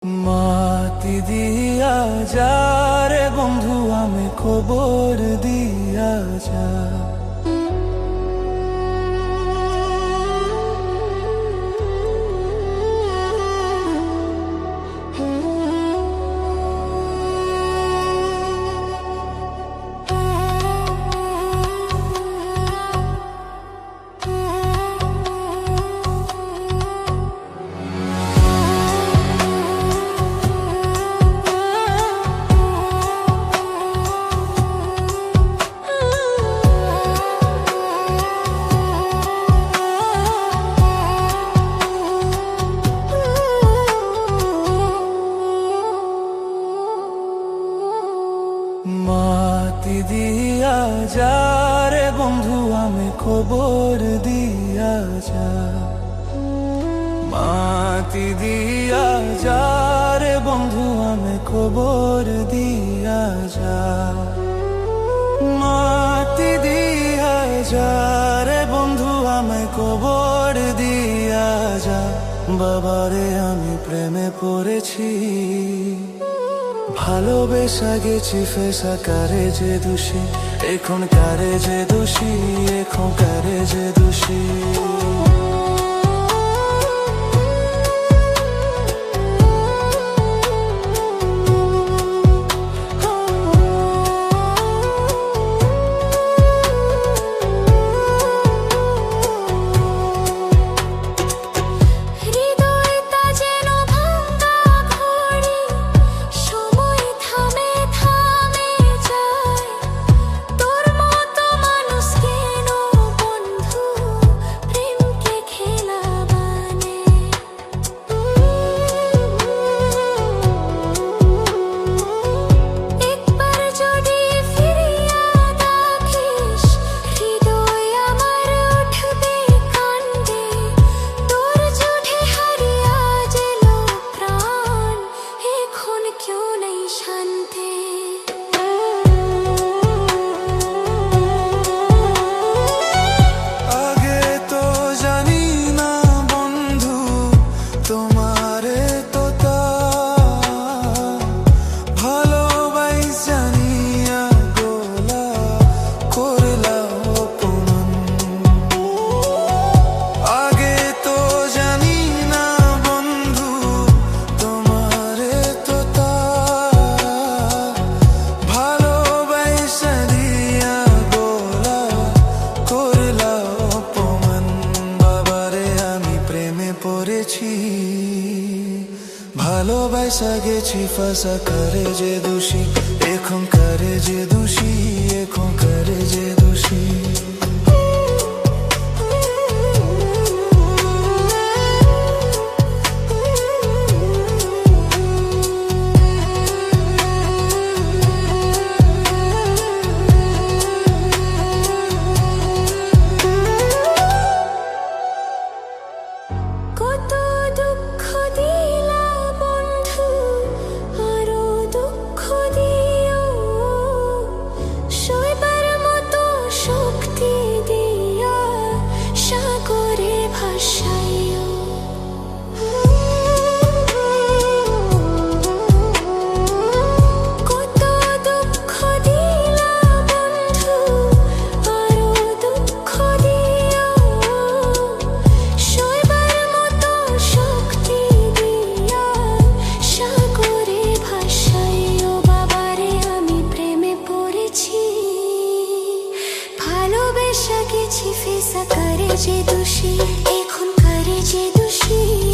মাতি দিয়া যা রে বন্ধু আমি খবর দিয়া যা। মাতি দিয়া যা রে বন্ধু আমি খবর দিয়া যা। মাতি দিয়া যা রে বন্ধু আমি খবর দিয়া যা। মাতি দিয়া যা রে বন্ধু আমি খবর দিয়া যা। বাবারে আমি প্রেমে পড়েছি, ভালোবেসা গেছি ফেসা কারে যে দোষী, এখন কারে যে দোষী, এখন কারে যে দোষী। ভালোবাসা গেছি ফাঁসা কারে যে দোষী, এখন কারে যে দোষী, এখন কারে যে দোষী। ভালোবেসা গেছি ফেসা করে যে দোষী, এখন করে যে দোষী।